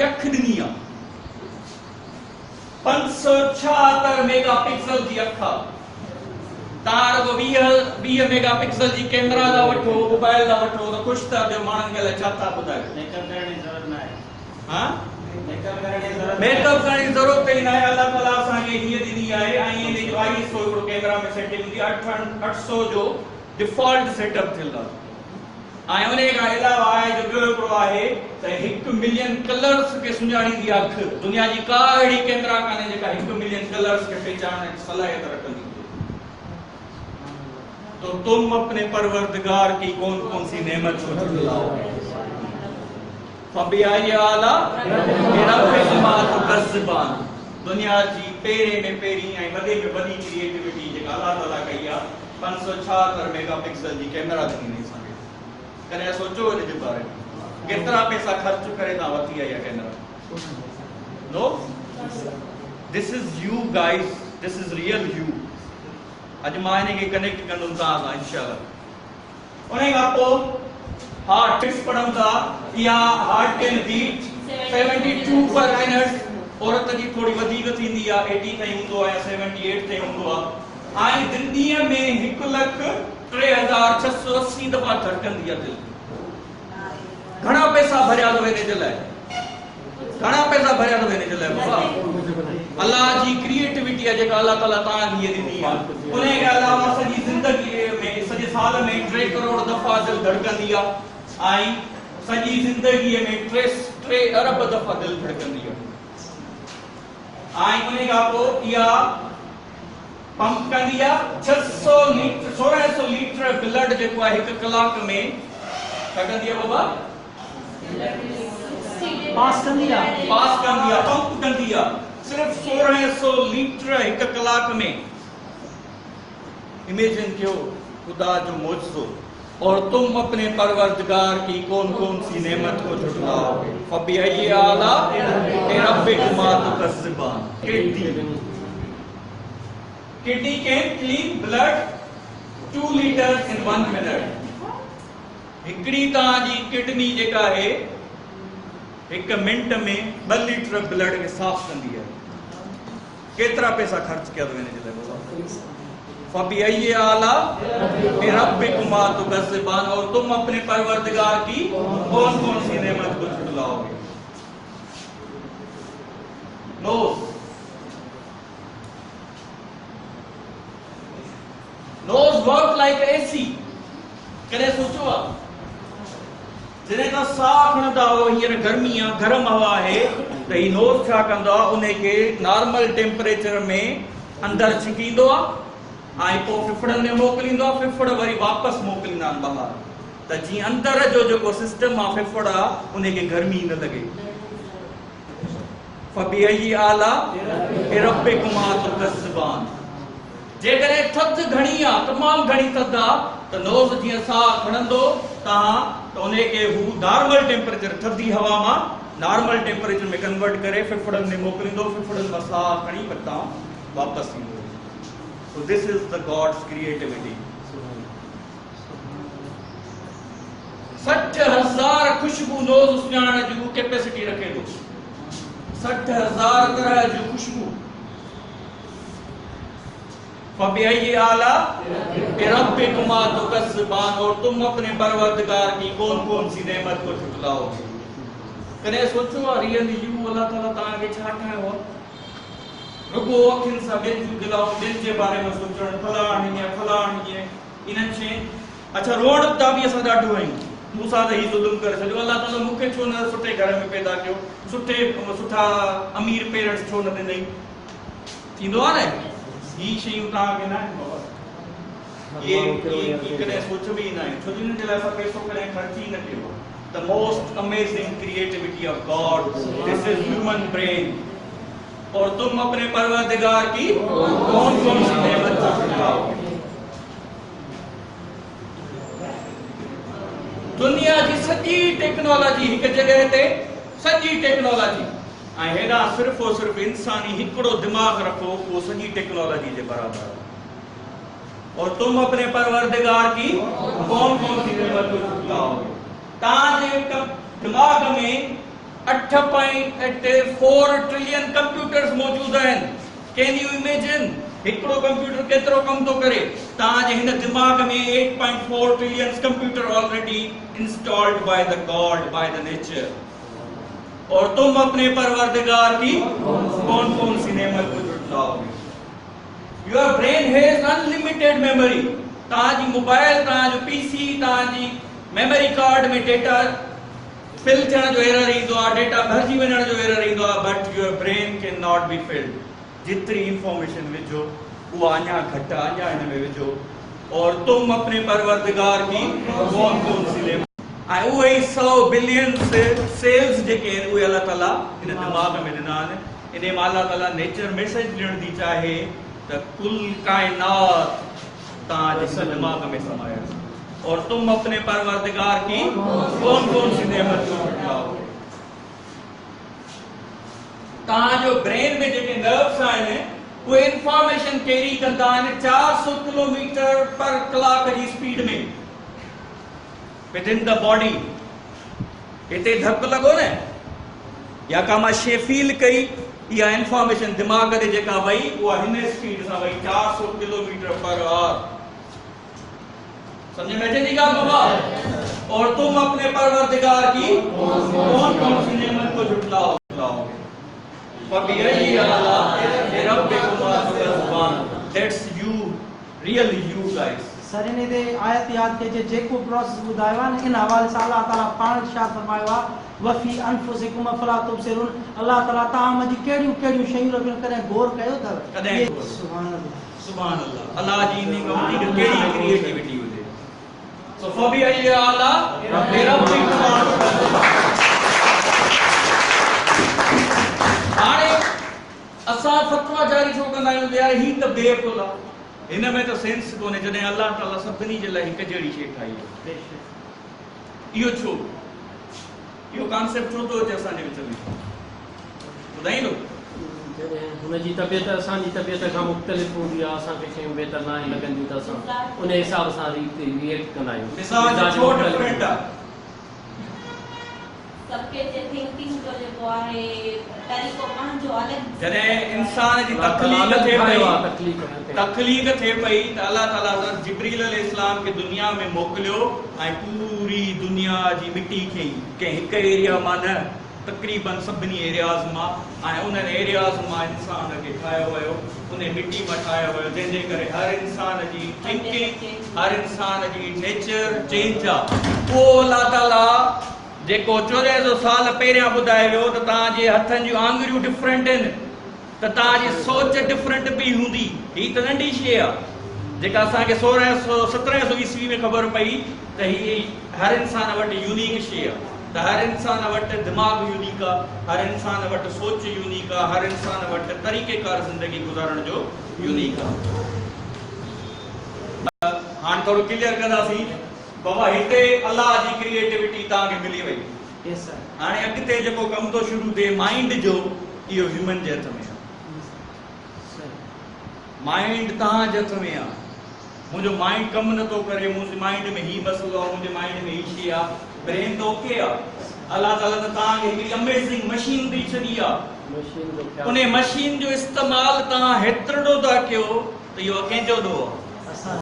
जी अख ॾिनी आहे 576 मेगापिक्सल जी अख तार को 20 मेगापिक्सल जी कैमरा ला वठो मोबाइल ला वठो तो खुश था जो मानन के चाहता बुधाए मेकअप करने की जरूरत ना है हां मेकअप करने की जरूरत ही ना है अल्लाह ताला असा के ये दी है आई ने जो ISO को कैमरा में सेटिंग दी 800 जो डिफॉल्ट सेटअप थिला आई उन्हें का अलावा है जो बियो है त 1 मिलियन कलर्स के सुञाणी दी अख दुनिया जी का एडी कैमरा काने जेका 1 मिलियन कलर्स के पहचान सलाहियत रखंदी तो तुम अपने परवरदिगार की कौन कौन सी नेमत को झुटलाओगे फबिआई आला रब्बिकुमातुकज़्ज़िबान दुनिया जी पेरे में पेरी ऐं वॾे में वॾी क्रिएटिविटी जेका अल्लाह ताला कई आहे 576 मेगापिक्सल जी कैमरा ॾिनी असांखे कॾहिं सोचो हिन जे बारे में केतिरा पैसा ख़र्च करे तव्हां वठी आई आहे camera no this is you guys this is real you आज मां इनके कनेक्ट कंदुमि तव्हां सां इंशाअल्लाह उन खां पोइ हार्ट फिक्स पढ़ूं था या हार्ट कैन बीट 72 पर मिनट औरत जी थोड़ी वधीक थींदी आहे 80 ताईं हूंदो आहे 78 ताईं हूंदो आहे ऐं ॾींहं में 1,03,680 दफ़ा धड़कंदी आहे दिल घणा पैसा भरिया अथव हिन जे लाइ घणा पैसा भरिया अथव हिन जे लाइ बाबा अल्लाह जी क्रिएटिविटी है जेका अल्लाह ताला तव्हां खे ॾिनी आहे उन के अलावा सॼी ज़िंदगी में सॼे साल में 3 करोड़ दफ़ा दिल धड़कंदी आहे ऐं सॼी ज़िंदगी में 3 अरब दफ़ा दिल धड़कंदी आहे ऐं उन खां पोइ इहा पंप कंदी आहे 600 लीटर 1600 लीटर ब्लड जेको आहे 1 कलाक में छा कंदी आहे बाबा पास कंदी आहे पंप कंदी आहे सिर्फ 1600 लीटर 1 कलाक में इमेजिन करो खुदा जो मौजज़ो और तुम अपने परवरदिगार की कौन कौन सी नेमत को झुटलाओगे फबिआई आला रब्बिकुमातुकज़्ज़िबान kidney can clean blood 2 litres in 1 minute हिकड़ी तव्हां जी किडनी जेका है 1 मिनट में 2 लीटर ब्लड के साफ कंदी है केतरा पैसा खर्च किया तो मैंने जल्दी फबिआई आला रब्बिकुमातुकज़्ज़िबान और तुम अपने परवरदिगार की कौन कौन सी नेमत को झुटलाओगे नोज वर्क लाइक एसी कॾहिं सोचो आहे जॾहिं तव्हां साह खणंदा हो हींअर गर्मी आहे गरम हवा आहे त ही नोज छा कंदो आहे उन खे नॉर्मल टेम्परेचर में अंदर छिकींदो आहे ऐं पोइ फिफड़नि में मोकिलींदो आहे फिफड़ वरी वापसि मोकिलींदा आहिनि ॿाहिरि त जीअं अंदर जो जेको सिस्टम आहे फिफड़ आहे उन खे गर्मी न लॻे फबिआई आला रब्बिकुमातुकज़्ज़िबान जेकॾहिं थधि घणी आहे तमामु घणी थधि आहे त नोज़ जीअं साह खणंदो तव्हां त उन खे हू नॉर्मल टेम्परेचर थधी हवा मां नॉर्मल टेम्परेचर में कन्वर्ट करे फिफड़नि में मोकिलींदो फिफड़नि मां साह खणी पर तव्हां वापसि ईंदो So this is the God's creativity. 60,000 खुशबू नोज़ सुञाणण जी कैपेसिटी रखे थो 60,000 तरह जी खुशबू फबिआई आला रब्बिकुमातुकज़्ज़िबान और तुम अपने परवरदिगार की कौन कौन सी नेमत को झुटलाओगे कॾहिं सोचो आहे रियल यू अल्लाह ताला तव्हांखे छा ठाहियो आहे रुगो अखियुनि सां ॿियनि जूं दिलाऊं ॿियनि जे बारे में सोचणु फलाणी इन्हनि शइ अच्छा रोड तां बि असां ॾाढो आहियूं मूंसां त ही ज़ुल्म करे छॾियो अल्लाह ताला मूंखे छो न सुठे घर में पैदा कयो सुठा अमीर पेरेंट्स छो न ॾिनई थींदो आहे न ही शयूं तव्हांखे न आहिनि बाबा ये कॾहिं सोच बि न आहिनि छो जो हिन जे लाइ असां पैसो कॾहिं ख़र्च ई न कयो the most amazing creativity of God this is human brain और तुम अपने परवरदिगार की कौन कौन सी नेमत झुटलाओगे दुनिया की सॼी टेक्नोलॉजी एक जगह ते सॼी टेक्नोलॉजी ऐं हेॾा सिर्फ़ और सिर्फ़ इंसानी हिकिड़ो दिमाग़ रखो वो सॼी टेक्नोलॉजी के बराबर है और तुम अपने परवरदिगार की कौन कौन सी नेमत को झुटलाओगे तव्हांजे दिमाग़ में 8.4 ट्रिलियन कंप्यूटर्स मौजूद आहिनि। कैन यू इमेजिन हिकिड़ो कंप्यूटर केतिरो कम थो करे? तव्हांजे हिन दिमाग में 8.4 trillion computer already installed by the God, by the nature. और तुम अपने परवरदिगार की कौन कौन सी नेमत को झुटलाओगे? Your brain has unlimited memory. तव्हांजी मोबाइल, तव्हांजो पीसी, तव्हांजी मेमोरी कार्ड में डेटा फिल थियण जो एरर ईंदो आहे, डेटा भरिजी वञण जो एरर ईंदो आहे, but your brain can not be filled. जितनी इंफॉर्मेशन विझो वो अञा घट, अञा हिन में विझो। और तुम अपने परवरदिगार की कौन कौन सी नेमत, ऐं उहे 100 बिलियन सेल्स जेके आहिनि उहे अल्लाह ताला हिन दिमाग़ में ॾिना आहिनि। इन में अल्लाह ताला नेचर मैसेज ॾियण थी चाहे त कुल कायनात तव्हांजे दिमाग़ में समायल। और तुम अपने परवरदिगार की कौन कौन सी नेमत को झुटलाओगे? तव्हांजो ब्रेन में जेके नर्व्स आहिनि उहे इंफॉर्मेशन कैरी कंदा आहिनि 400 किलोमीटर पर कलाक जी स्पीड में विद इन द बॉडी। हिते धक लॻो न या का मां शइ फील कई, इहा इंफॉर्मेशन दिमाग़ ते जेका वई उहा हिन स्पीड सां वई 400 किलोमीटर पर आवर। समझ में अचे थी ॻाल्हि बाबा? और तुम अपने परवरदिगार की कौन कौन सी नेमत को झुटलाओगे? फबिअय्यि आलाइ रब्बिकुमा तुकज़्ज़िबान। That's you, really you guys. सर इन दे आयत याद के जेको प्रोसेस बुधायो आहे न, इन हवाले सां अल्लाह ताला पाण छा फरमायो आहे, वफी अनफुसिकुम फला तुबसिरून। अल्लाह ताला तव्हां जी कहिड़ियूं कहिड़ियूं शयूं रखियूं, कॾहिं गौर कयो अथव? कॾहिं। सुभान अल्लाह, सुभान अल्लाह। अल्लाह जी इन कमु जी कहिड़ी क्रिएटिविटी हुजे। सो फबिअय्यि आलाइ रब्बिकुमा तुकज़्ज़िबान। हाणे असां फतवा जारी छो कंदा आहियूं? यार ही त बेअकुल आहे, हिन में तो सेंस कोन्हे। जॾहिं अल्लाह ताला सभिनी जे लाइ हिकु जहिड़ी शइ ठाही आहे, इहो छो, इहो कॉन्सेप्ट छो थो अचे असांजे विच में? ॿुधाईंदो? हुनजी तबियत असांजी तबियत खां मुख़्तलिफ़ हूंदी आहे, असांखे शयूं बहितर न लॻंदियूं त असां उन हिसाब सां रिएक्ट कंदा आहियूं। मिसाल छो डिफरेंट आहे? सबके जे थिंकिंग जो जेको आहे तरीक़ो पंहिंजो अलॻि। जॾहिं इंसान जी तख़लीक़ थिए पई त अल्लाह ताला हज़रत जिब्रील अलैहिस्सलाम खे दुनिया में मोकिलियो ऐं पूरी दुनिया जी मिटी खे कंहिं हिकु एरिया मां न, तक़रीबन सभिनी एरियाज़ मां, ऐं उन्हनि एरियाज़ मां इंसान खे ठाहियो वियो, उन मिटी मां ठाहियो वियो, जंहिंजे करे हर इंसान जी थिंकिंग, हर इंसान जी नेचर चेंज आहे। उहो अल्लाह ताला जेको 1400 साल पहिरियां ॿुधायो वियो त तव्हांजे हथनि जूं आङुरियूं डिफरेंट आहिनि, त तव्हांजी सोच डिफरेंट बि हूंदी। ही त नंढी शइ आहे जेका असांखे 1700 ईस्वी में ख़बर पई त ही हर इंसान वटि यूनिक शइ आहे। त हर इंसान वटि दिमाग़ यूनिक आहे, हर इंसान वटि सोच यूनिक आहे, हर इंसान वटि तरीक़ेकार ज़िंदगी गुज़ारण जो यूनिक आहे। हाणे थोरो क्लियर कंदासीं बाबा, हिते अल्लाह जी क्रिएटिविटी तव्हांखे मिली वई। यस सर। हाणे अॻिते जेको कमु थो शुरू थिए माइंड जो, इहो ह्यूमन जे हथ में आहे। माइंड तव्हांजे हथ में आहे। मुंहिंजो माइंड कमु नथो करे, मुंहिंजे माइंड में ही मसलो आहे, मुंहिंजे माइंड में ही शइ आहे, ब्रेन त ओके आहे। अल्लाह ताला त तव्हांखे हिकिड़ी अमेज़िंग मशीन ॾेई छॾी आहे। उन मशीन जो इस्तेमालु तव्हां हेतिरो था कयो त इहो कंहिंजो ॾोह आहे?